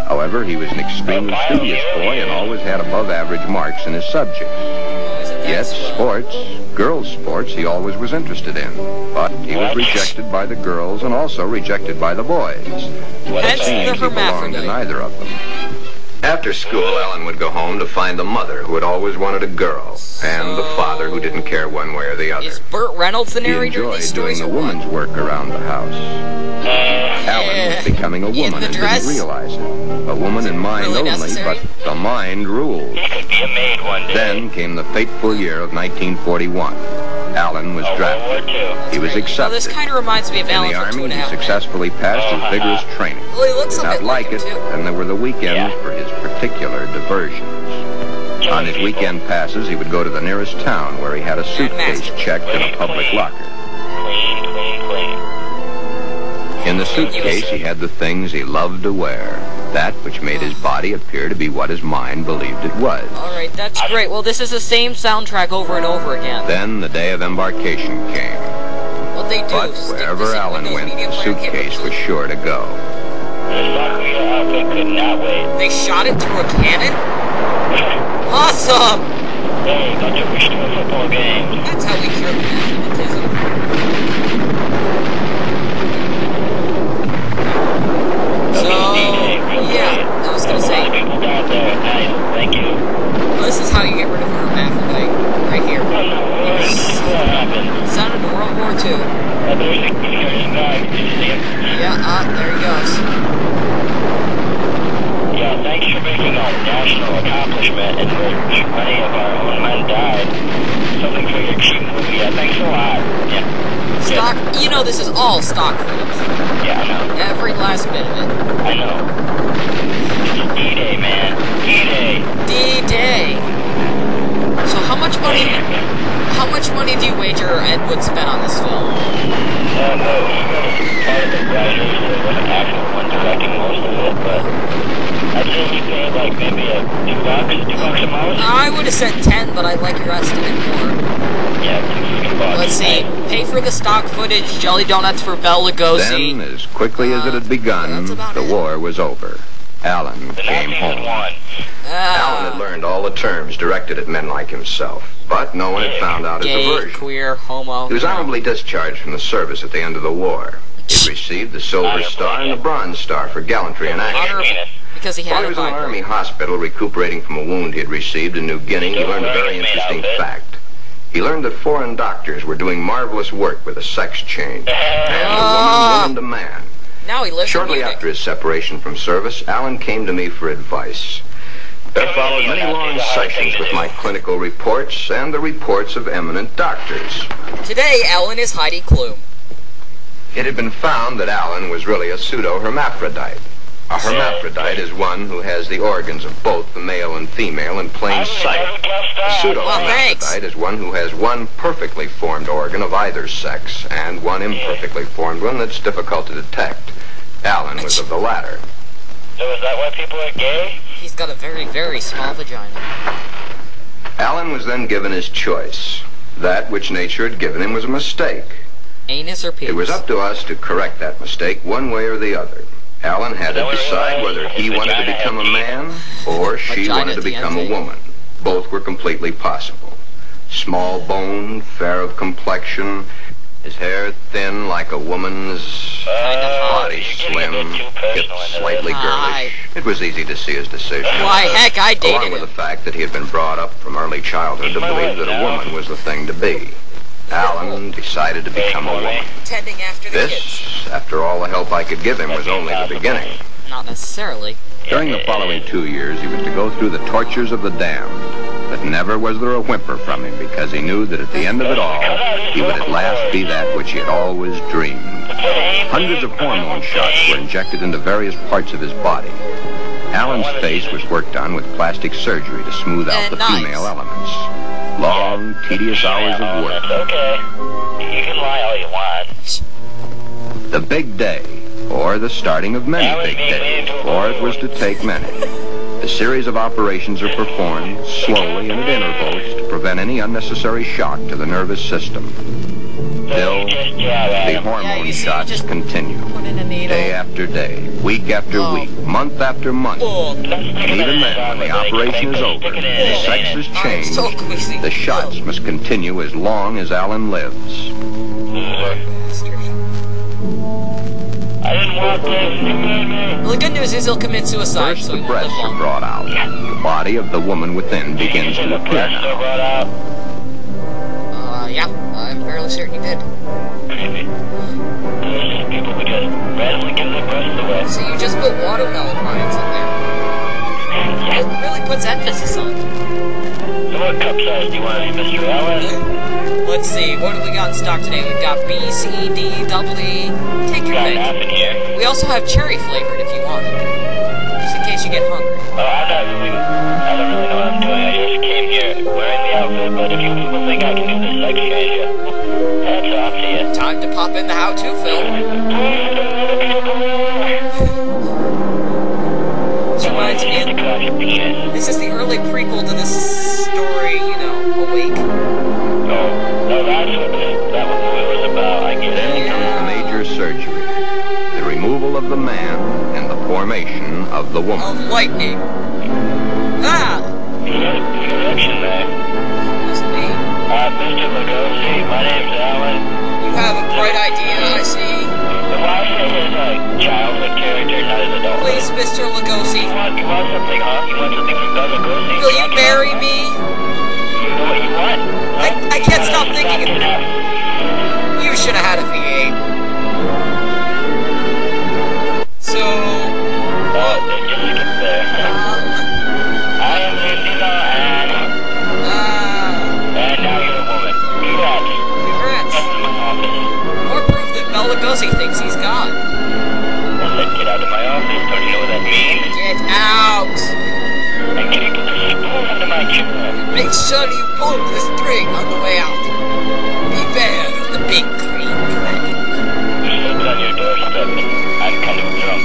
However, he was an extremely studious boy and always had above-average marks in his subjects. Yet sports, girls' sports, he always was interested in. But he was rejected by the girls and also rejected by the boys. It seems he belonged to neither of them. After school, Alan would go home to find the mother who had always wanted a girl, and the father who didn't care one way or the other. Is Burt Reynolds the narrator of these stories? He enjoyed doing the woman's work around the house. Alan was becoming a woman and didn't realize it. A woman in mind only, but the mind ruled. He could be a maid one day. Then came the fateful year of 1941. Alan was drafted. He was accepted. Well, this kind of reminds me of Alan in the from Army, 2.5 he successfully passed his vigorous training. Well, he looks Did not like it, and there were the weekends for his particular diversions. On his weekend passes, he would go to the nearest town where he had a suitcase checked in a public locker. Clean, clean, clean. In the suitcase, he had the things he loved to wear. That which made his body appear to be what his mind believed it was. Alright, that's great. Well, this is the same soundtrack over and over again. Then the day of embarkation came. What they do, but wherever Alan went, the suitcase was sure to go. The Sakuya outfit could not wait. They shot it through a cannon? Awesome! Hey, don't you wish to a football game? That's how we cure anti-Semitism. So, yeah, I was gonna say. People down there, nice, thank you. Well, this is how you get rid of a hermaphrodite, right here. What happened? Sounded in World War II. There's a guy, did you see him? Yeah, there he goes. Yeah, thanks for making a national accomplishment in which many of our own men died. Something for your cheap movie, yeah, thanks a lot. Yeah. Stock, you know this is all stock footage. Yeah, I know. Every last bit of it. I know. It's D-Day, man. D-Day. D-Day. So how much money do you wager Ed Wood spent on this film? No, he was part of the writers. There was an actual one directing most of it, but I'd say he paid like maybe $2 a month. I would have said 10, but I like your estimate more. Yeah, $2 Let's see. Pay for the stock footage, jelly donuts for Bela Lugosi. Then, as quickly as it had begun, the war was over. Alan came home. Alan had learned all the terms directed at men like himself, but no one had found out his aversion. Queer, homo. He was honorably discharged from the service at the end of the war. He received the Silver Star and the Bronze Star for gallantry in action. Because he had While he was in an army hospital recuperating from a wound he had received in New Guinea, he learned a very interesting fact. He learned that foreign doctors were doing marvelous work with a sex change, and a woman to man. Now he lives Shortly after his separation from service, Alan came to me for advice. There followed many long sessions with my clinical reports and the reports of eminent doctors. Today, Alan is Heidi Klum. It had been found that Alan was really a pseudo-hermaphrodite. A hermaphrodite is one who has the organs of both the male and female in plain sight. A pseudo-hermaphrodite is one who has one perfectly formed organ of either sex and one imperfectly formed one that's difficult to detect. Alan was of the latter. So is that why people are gay? He's got a very, very small vagina. Alan was then given his choice. That which nature had given him was a mistake. Anus or penis? It was up to us to correct that mistake one way or the other. Alan had to decide whether he wanted to become a man or she wanted to become a woman. Both were completely possible. Small-boned, fair of complexion, his hair thin like a woman's, body slim, hips slightly girlish. It was easy to see his decision. Why, heck, I dated along with him. the fact that he had been brought up from early childhood to believe that a woman was the thing to be. Alan decided to become a woman. Tending after the kids. After all the help I could give him, was only the beginning. Not necessarily. During the following 2 years, he was to go through the tortures of the damned. But never was there a whimper from him, because he knew that at the end of it all, he would at last be that which he had always dreamed. Hundreds of hormone shots were injected into various parts of his body. Alan's face was worked on with plastic surgery to smooth out the female elements. Long, tedious hours of work. Okay. You can lie all you want. The big day, or the starting of many big days, for it was to take many. The series of operations are performed slowly and at intervals to prevent any unnecessary shock to the nervous system. Still, the hormone shots continue. Put in a needle. Day after day, week after week, month after month. And even then, when the operation is over, the sex has changed, so queasy. the shots must continue as long as Alan lives. I didn't want this. You made me. Well, the good news is he'll commit suicide. First, So the he won't breasts live are long. brought out. The body of the woman within begins to appear Breasts are now. brought out. Yeah, I'm fairly certain he did. People would just randomly give their breasts away. So you just put watermelon rinds in there. It really puts emphasis on it. So what cup size do you want, Mr. Allen? Let's see, what do we got in stock today? We've got B, C, D, double E. Take your Got pick. half in here. We also have cherry flavored if you want it. Just in case you get hungry. Oh, I don't really know what I'm doing. I just came here wearing the outfit, but if you people think I can do this sex change, that's off to you. Time to pop in the how-to film. Which reminds me, this is the early prequel to this story, you know, Awake. No, that's what that movie was about. I get Then it. comes the major surgery, the removal of the man and the formation of the woman. Of lightning. Ah! Connection there. Must be. Mr. Lugosi, my name's Alan. You have a bright idea, I see. Why say his childhood character, not his adult? Please, Mr. Lugosi, You want something, huh? You want something from Bella Lugosi? will you marry me? You know what you want? I can't stop thinking of it. You should have had a V8. So, Just skip there. I am Lucinda, and now you're a woman. Congrats. congrats. Come to my office. More proof that Bela Lugosi thinks he's God. I said get out of my office. Don't you know what that means? Get out! And can you get the spoon under my chin? Make sure you pull the string on the way out. Beware of the big green dragon. It's on your doorstep. I'm kind of drunk.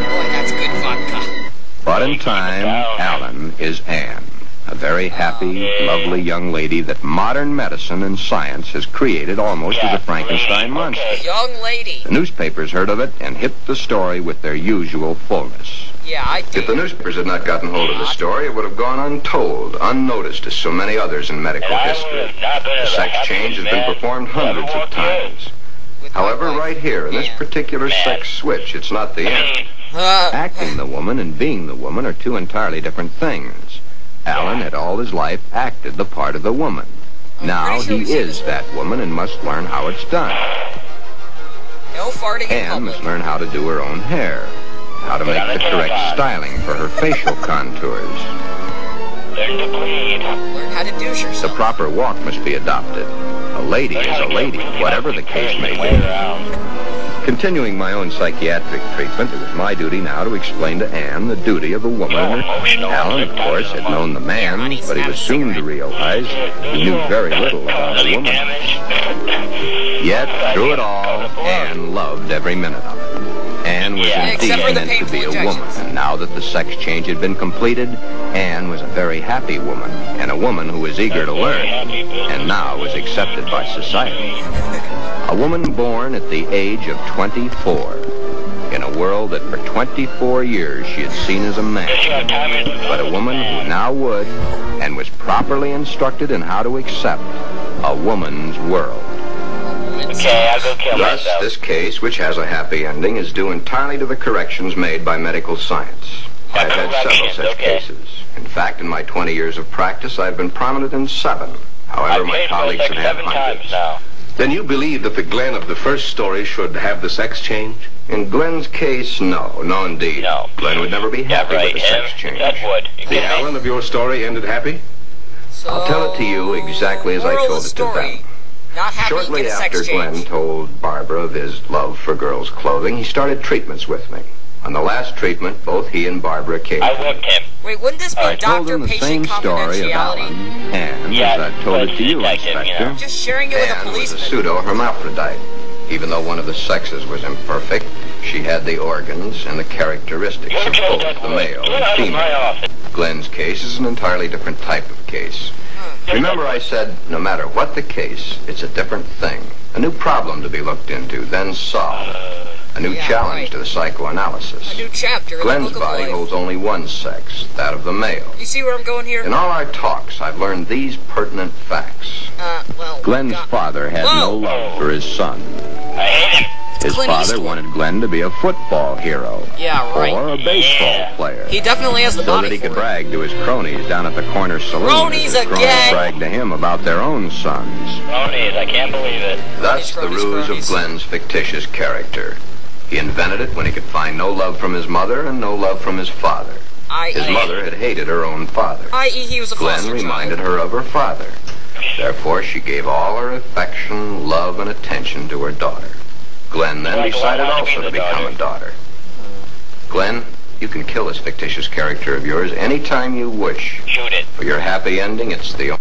Boy, that's good vodka. But in time, Alan is Anne, a very happy, lovely young lady that modern medicine and science has created almost as a Frankenstein monster. Young lady. The newspapers heard of it and hit the story with their usual fullness. Yeah, I If did. the newspapers had not gotten hold of the story, it would have gone untold, unnoticed as so many others in medical history. The sex change has been performed hundreds of times. With my However, wife. right here, in this Yeah. particular sex switch, it's not the end. Uh, Acting the woman and being the woman are two entirely different things. Alan had all his life acted the part of the woman. Now pretty sure he we've seen is this that woman and must learn how it's done. no farting in Anne must public. learn how to do her own hair, how to make the correct styling for her facial contours. Learn to bleed. Learn how to douche The yourself. proper walk must be adopted. A lady is a lady, whatever the case may be. Continuing my own psychiatric treatment, it was my duty now to explain to Anne the duty of a woman and her. Alan, of course, had known the man, but he was soon to realize he knew very little about a woman. Yet, through it all, Anne loved every minute of it. Anne was Yeah, indeed except for the meant to painful be a woman, injections. and now that the sex change had been completed, Anne was a very happy woman, and a woman who was eager to learn, and now was accepted by society. A woman born at the age of 24, in a world that for 24 years she had seen as a man, but a woman who now would, and was properly instructed in how to accept, a woman's world. Okay, I'll go kill Thus, myself. this case, which has a happy ending, is due entirely to the corrections made by medical science. I've had several such cases. In fact, in my 20 years of practice, I've been prominent in 7. However, I've my paid for colleagues sex have had 7 times hundreds. now. Then you believe that the Glen of the first story should have the sex change? In Glen's case, no indeed. No. Glen would never be Yeah, happy right. with the sex change. That would. You The get me? Alan of your story ended happy? So, I'll tell it to you exactly as I moral told of it to story, them. Not happy Shortly get a sex after Glen change. told Barbara of his love for girls' clothing, he started treatments with me. On the last treatment, both he and Barbara came. I whipped him. Wait, wouldn't this be I told him the same doctor-patient story of Alan, confidentiality? and Yeah, as I told it to you, detective, you Inspector, know. Just sharing it with a Anne was a policeman. pseudo-hermaphrodite. Even though one of the sexes was imperfect, she had the organs and the characteristics You of killed both that the woman. male Get and out of my female. office. Glen's case is an entirely different type of case. Remember I said, no matter what the case, it's a different thing. A new problem to be looked into, then solved. A new challenge to the psychoanalysis. A new chapter in the Glen's book of body life. holds only one sex, that of the male. You see where I'm going here? In all our talks, I've learned these pertinent facts. Well... Glen's father had no love for his son. I hate him. His Clint father Eastwood. wanted Glen to be a football hero. Yeah, right. Or a baseball player. He definitely has the so body that he for could it. brag to his cronies down at the corner saloon. Cronies as his cronies again! bragged to him about their own sons. Cronies, I can't believe it. Thus, the Cronies, ruse cronies. of Glen's fictitious character. He invented it when he could find no love from his mother and no love from his father. His mother had hated her own father. I.e. he was a Glen foster reminded child. her of her father. Therefore, she gave all her affection, love, and attention to her daughter. Glen then Like decided wanted to be also to the become a daughter. Glen, you can kill this fictitious character of yours anytime you wish. Shoot it. For your happy ending, it's the